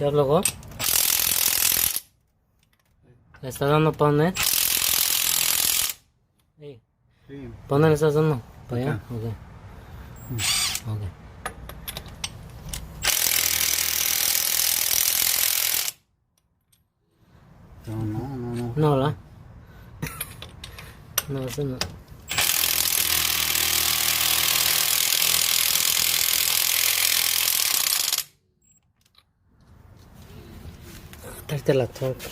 ¿Qué habló? ¿Le está dando para dónde? Sí. ¿Para dónde le estás dando? ¿Para allá? Ok. Ok. No. No, ¿verdad? No, eso no. Tráete la torque.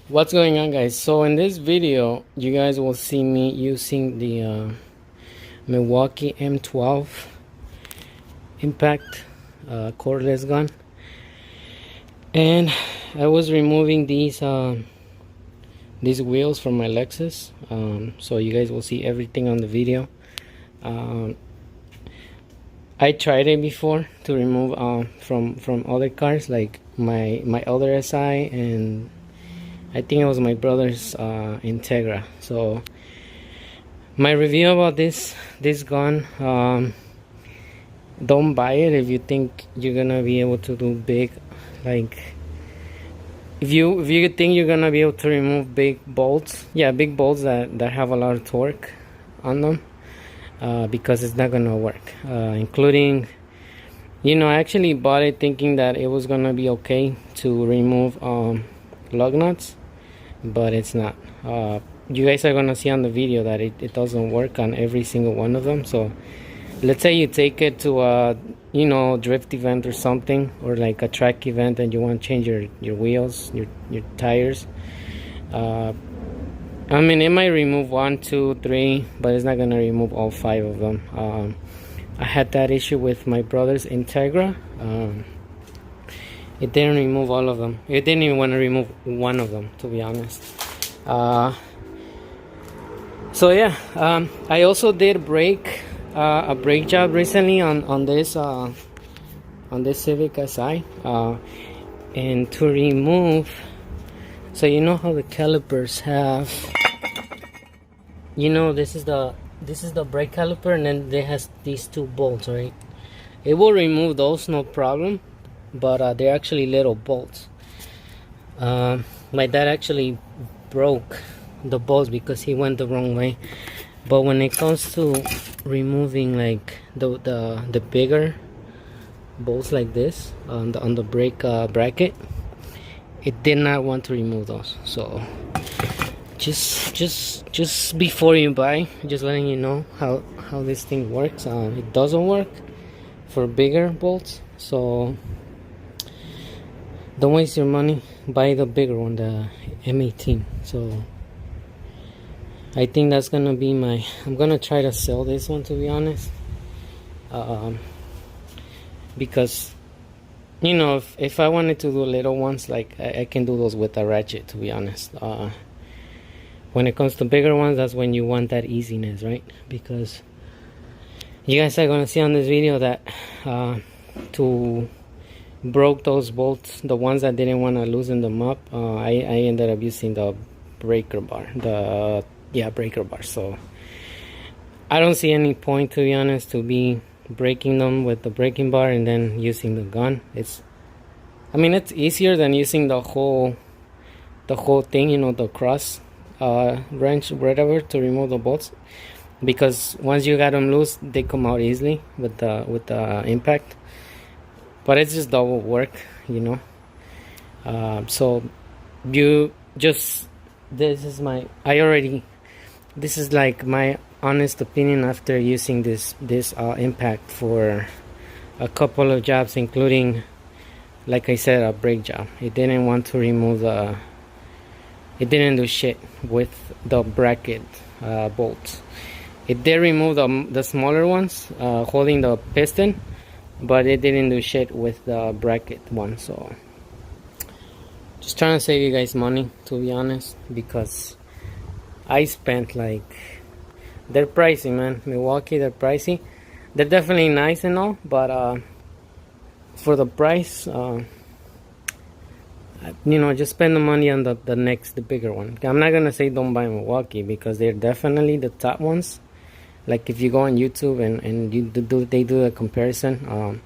What's going on, guys? So in this video you guys will see me using the Milwaukee M12 impact cordless gun, and I was removing these wheels from my Lexus, so you guys will see everything on the video. I tried it before to remove from other cars, like my other SI, and I think it was my brother's Integra. So my review about this gun, don't buy it if you think you're gonna be able to do big, like if you think you're gonna be able to remove big bolts, big bolts that have a lot of torque on them, because it's not gonna work, including, I actually bought it thinking that it was gonna be okay to remove lug nuts, but it's not. You guys are gonna see on the video that it doesn't work on every single one of them. So let's say you take it to a drift event or something, or like a track event, and you want to change your wheels, your tires. I mean, it might remove 1, 2, 3, but it's not gonna remove all 5 of them. I had that issue with my brother's Integra. It didn't remove all of them. It didn't even want to remove one of them, to be honest. So yeah, I also did a brake job recently on this Civic Si, and to remove. So you know how the calipers have, this is the brake caliper, and then it has these 2 bolts, right? It will remove those, no problem, but they're actually little bolts. My dad actually broke the bolts because he went the wrong way. But when it comes to removing like the bigger bolts like this on the brake bracket, it did not want to remove those. So just before you buy, just letting you know how this thing works. It doesn't work for bigger bolts, so don't waste your money. Buy the bigger one, the M18. So I think that's gonna be I'm gonna try to sell this one, to be honest, because if I wanted to do little ones, like I can do those with a ratchet, to be honest. When it comes to bigger ones, that's when you want that easiness, right? Because you guys are gonna see on this video that to broke those bolts, the ones that didn't want to loosen them up, I ended up using the breaker bar, breaker bar. So I don't see any point, to be honest, to be breaking them with the braking bar and then using the gun. It's easier than using the whole thing, the cross wrench, whatever, to remove the bolts, because once you got them loose, they come out easily with the impact. But it's just double work, so you just, this is like my honest opinion after using this impact for a couple of jobs, including, like I said, a brake job. It didn't want to remove it didn't do shit with the bracket bolts. It did remove the smaller ones holding the piston, but it didn't do shit with the bracket one. So just trying to save you guys money, to be honest, because I spent they're pricey, man. Milwaukee, they're pricey. They're definitely nice and all, but for the price, you know, just spend the money on the bigger one. I'm not gonna say don't buy Milwaukee, because they're definitely the top ones. Like if you go on YouTube and they do a comparison,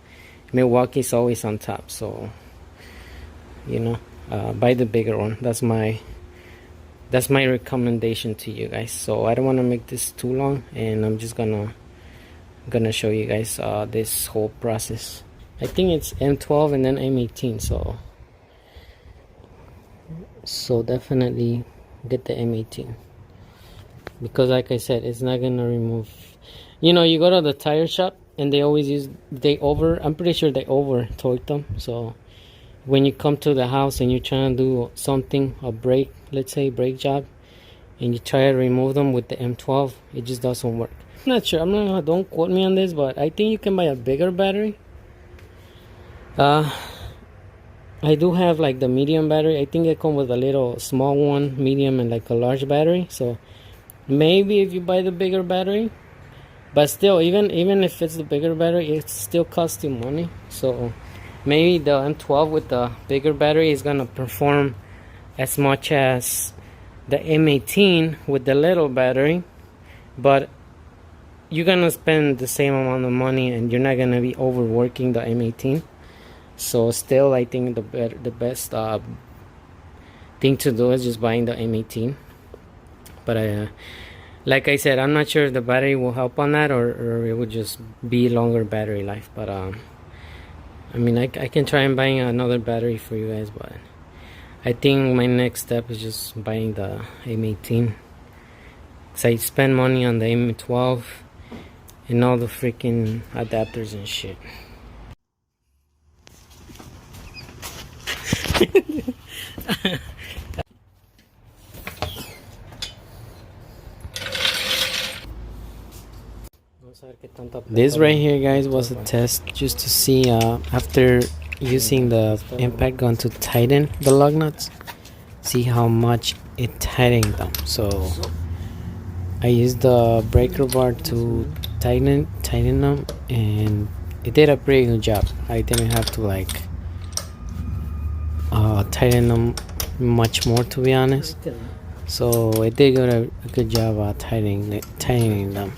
Milwaukee's always on top. So, you know, buy the bigger one. That's my recommendation to you guys. So I don't want to make this too long, and I'm just gonna show you guys this whole process. I think it's M12 and then M18. So definitely get the M18, because like I said, it's not gonna remove. You know, you go to the tire shop and they always use I'm pretty sure they over torque them. So when you come to the house and you're trying to do something, a brake, let's say brake job, and you try to remove them with the M12, it just doesn't work. I'm not sure. Don't quote me on this, but I think you can buy a bigger battery. I do have like the medium battery. I think it comes with a little small one, medium, and like a large battery. So maybe if you buy the bigger battery, but still, even if it's the bigger battery, it still costs you money. So maybe the M12 with the bigger battery is gonna perform as much as the M18 with the little battery, but you're gonna spend the same amount of money and you're not gonna be overworking the M18. So still, I think the best thing to do is just buying the M18. But like I said, I'm not sure if the battery will help on that, or it would just be longer battery life. But I mean, I can try and buying another battery for you guys, but I think my next step is just buying the M18. So I spend money on the M12 and all the freaking adapters and shit. This right here, guys, was a test just to see after using the impact gun to tighten the lug nuts, see how much it tightened them. So I used the breaker bar to tighten them, and it did a pretty good job. I didn't have to like tighten them much more, to be honest. So it did a good job tightening them.